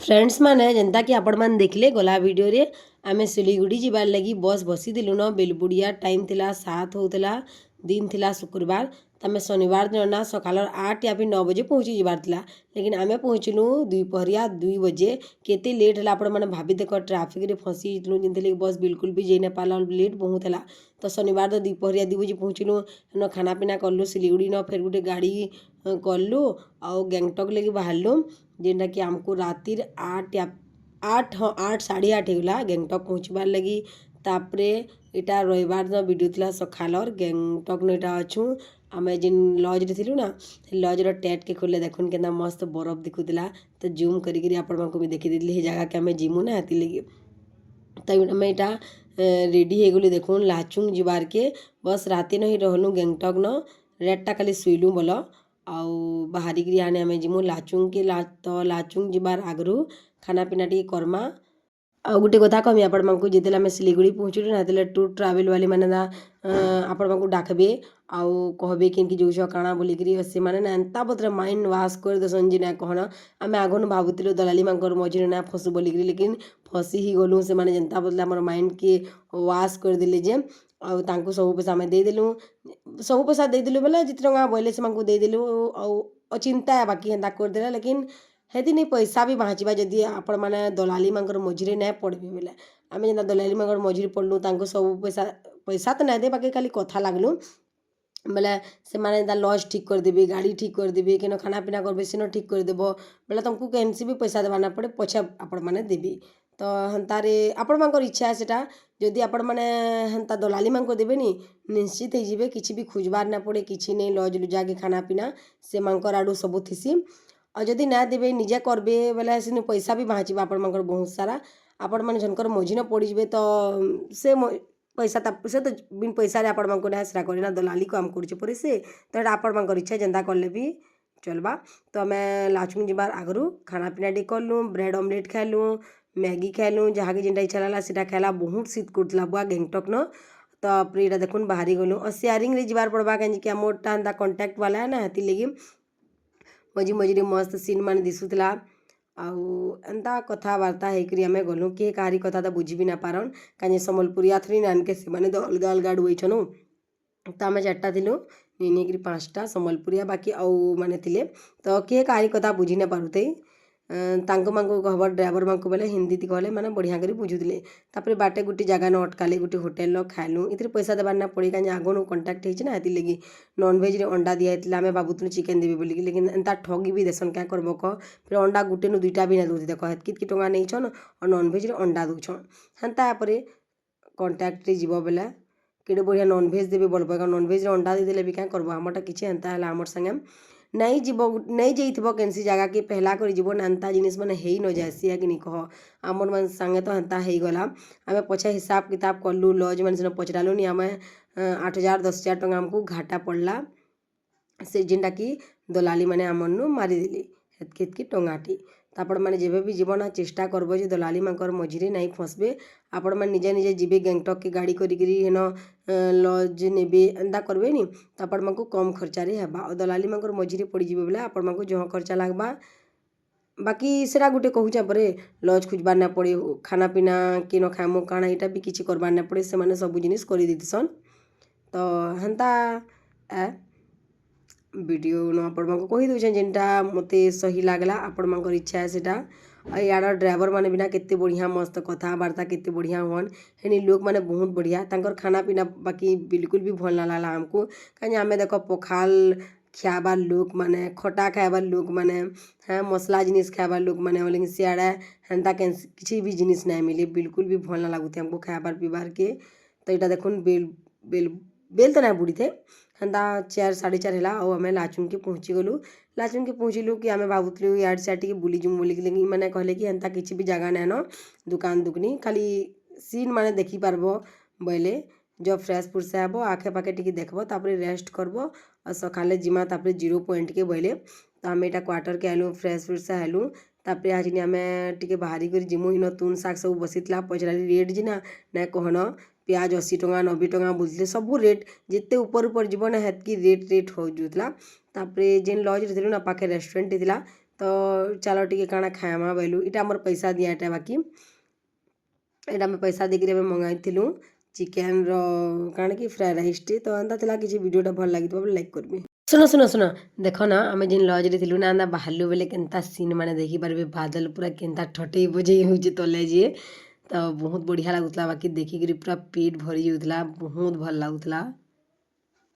Friends माने जेनता कि आपण मान देखले गला वीडियो रे आमे सिलीगुड़ी जिबार लगी बस बसी दिलु न बेलबुड़िया टाइम थिला 7 होतला दिन थिला शुक्रवार तमे शनिवार दिन ना सकाल 8 या फिर 9 बजे पहुंची जिबार थिला लेकिन आमे पहुंचलु दुपहरिया 2 बजे केते लेट हला आपण माने भाबी देखो ट्रैफिक रे फसी जितलु जिनते बस बिल्कुल भी जेने पाला लेट बहुत हला तो शनिवार तो दुपहरिया 2 बजे पहुंचलु न खाना पीना करलु सिलीगुड़ी न फिर गुटे गाड़ी करलु आ गैंगटॉक लगी बाहरलु जेनटा कि आमको रातिर 8 या 8 हाँ 8 8:30 होगा गैंगटॉक पहुँचबार लगी तापरे इटा रविवार दिन वीडियो थिला सखालर गैंगटॉक न इटा अच्छू आम जिन लज रे थिलु ना लजर टैट के खोले देखुन केना मस्त बरफ दिखुला तो जूम करी आपण को भी देखी देली हे जगह के आम जिमु ना हेती लगी तो आम इटा रेडी हो गलु देखुन लाचुंग जिबार के बस राति न ही रहलु गैंगटॉक न रेटटा खाली शुइलु बोल आउ बाहरिकी आने आम जिमु लाचुंग के तो लाचुंग जिबार आगरू खाना पीना टी करमा आउ गोटे कथा कहमी आपण मानकु जेतेले आम सिलीगुड़ी पहुँचलु ना तेले टूर ट्रावेल वाले माने ना आपण मानकु डाकबे आउ कहबे कि जोश काଣା बोलिकी से माने ना एंता बतरे माइंड वाश कर देसन जी ना कहना आम आगन भावुतिलु दलाली मानकर मझिरे ना फसु बोलिकी लेकिन फसी ही गलु से माने जेंता बतले आमर माइंड के वाश कर देले जे आउ तांकु सब पैसा आम देदेलु सब पैसा देदेलु बोले जिते टंका बोले से मानकु देदेलु आउ अचिंता बाकी हेंता करदेला लेकिन हेती नहीं पैसा भी बाँचवा जदि आपण मैंने दलाली मानकर मझिरे नहीं पड़बे बोले आम जेना दलाली मानकर मझिरे पड़लु तांको सब पैसा पैसा तो नहीं दे बाकी खाली कथा लागलु बोले से माने लज ठीक करदेवे गाड़ी ठीक करदेवे कि खाना पीना करबे से ठीक करदेव बोले तुमको कैंसी भी पैसा देवाना पड़े पछे आपण मैंने देवी तो हेन्तारे आपण मानकर इच्छा है सेटा जदि आपण मैंने हेन्ता दलाली मानक देवेनि निश्चित हो किसी भी खोजबार ना पड़े किसी नहीं लज लुजा के खाना पीना से मानकर आड़ू सब थीसी और जदि ना देवे निजे करबे बोले से पैसा भी बाँचवा आपण मानकर बहुत सारा आपण मैंने झनकर मझी न पड़ीजे तो से पैसा से तो बिन पैसा आपण मानक ना सेटा करना दलाली काम कर पड़े से तो आपण मानकर इच्छा जेन्ता कले भी चलबा तो आम लाचुंग जिबार आगरू खाना पीना टी कलु ब्रेड ऑमलेट खाइलु मैगी खाइलु जहाँ के जेनटा इच्छा लागला सेटा खाइला बहुत शीत करला बुआ गैंगटॉक न तो प्रियटा देखुन बाहरी गलु और शेयरिंग रे जिबार पड़वा कहीं मोटा एंता कॉन्टैक्ट वाला है ना हेती लगी मझी मझिरे मस्त सीन मान दिशुला आउ एंता कथबार्ता होकर आम गलु किए कहारी कथा तो बुझी भी ना पारन कहीं सम्बलपुरिया थी नानके से मैंने तो अलग अलग डुईछनु तो आम 4टा थिलु निनिकी 5टा सम्बलपुरिया बाकी आउ माने थिले तो किए कहारी कथा बुझी ना पारुते तांको मांको कहबर ड्राइवर मांको बोले हिंदी ती कहले माने बढ़िया करी बुझुले तापर बाटे गुटी जगह न अटकाले गुटी होटेल लो खाइलु इतिर पैसा देबार ना पड़ी कहीं आगनु कंटाक्ट होइछ ना हेती लगी नॉन वेज रे अंडा दिया हेतला आमे बाबुतनु चिकन देबे बोली लेकिन एंता ठगी भी देसन क्या करबो क फिर अंडा गुटे नु 2टा भी ना दूध देखो हेत कित टंगा नहीं छन और नॉन वेज रे अंडा दूछन हेंता परे कंटाक्ट रे जीवो बेला केडे बढ़िया नॉन वेज देबे बोलबो नॉन वेज रे अंडा दे देले भी क्या करबो हमटा किछि हेंता हला हमर संगे नहीं जीव नहीं जाइथबो कैंसी जगह के पहला कर जीवन एंता जिनिस मैंने हे न जासी है कि नहीं कह आमर मन संगे तो हेंता हो गला आम पछे हिसाब किताब कलु लज मैंने से पचरालु नि आम 8,000 10,000 टंका आमको घाटा पड़ला से जेनटा कि दलाली मैंने आमनु मारिदेली हेतकी टंगाटी तो आपण मैंने जब भी जीवन चेष्टा करबो जे दलाली मानकर मझिरे नहीं फसबे आपण मैंने निजे निजे जीवे गैंगटॉक के गाड़ी करी हेन लज नेबे एंता करबे नी तो आपण मानक कम खर्चारे हेबा और दलाली मानकर मझिरे पड़ी जीवे बोले आपण मानक जहाँ खर्चा लागबा बाकी सेरा गुटे कहूचा परे लज खोजबार ना पड़े खाना पीना कि न खामु काଣା इटा भी किसी करबार ना पड़े से माने सब जिनिस कर देसन तो हेंता वीडियो न आपण को कही दूचे जेनटा मते सही लागला आपण मानकर इच्छा है सेटा यार ड्राइवर माने बिना केते बढ़िया मस्त कथबार्ता केते बढ़िया हन हेनी लोग माने बहुत बढ़िया तांकर खाना पीना बाकी बिल्कुल भी भल ना लागला हमको कहीं आमे देखो पखाल खाबार लोग माने खटा खाबार लोग माने हाँ मसला जिनिस खाबार लोग माने लेकिन सियाड़ा हेंता किसी भी जिनिस नहीं मिले बिल्कुल भी भल ना लगुते हमको खाबार पीबार के तो यहाँ देखुन बेल बेल बेल तो ना बुड़ी थे हेंता 4 4:30 है और आम लाचुंग के पहुँची गलु लाचुंग के पहुँचलु कि आम भावुलु यार से टी बुली जुम बोलिक लेकिन मैंने कहले कि हेंता किसी भी जगह नहीं न दुकान दुकनी खाली सीन माने देखी पारबो बोले जब फ्रेश फुर्स हेब आखे पाखे टी देखब तापर रेस्ट करब और सकाले जिमा तापर 0 पॉइंट के बोले तो आम यहाँ क्वार्टर के आलु फ्रेश फुर्स हेलु तापर आज आम टी बाहरी कर जिमु इन तुन शाग सब बसीला पचराली रेट जिना ना कहन प्याज 80 टंका 90 टंका बोलते सब रेट जिते ऊपर जीवन हेतकी रेट हो जुला तापर जेन लज रे ना पाखे रेस्टोरेंट थी तो चलो टी काଣା खाएमा बोलू इटा मोर पैसा दियाटा बाकी एटा आम पैसा देकर मंगाई चिकेन काण कि फ्राए राइस टी तो एंता था किसी वीडियोटा भल लगी लाइक करबी सुनो सुनो सुनो देख ना आम जिन लज रे ना एंता बाहरलु बेले केनता सीन माने देखी पारबे बादल पूरा केनता ठटई बजई हो तले जी तो बहुत बढ़िया लगुला बाकी देखिक पूरा पेट भरी जाऊला बहुत भल लगुला।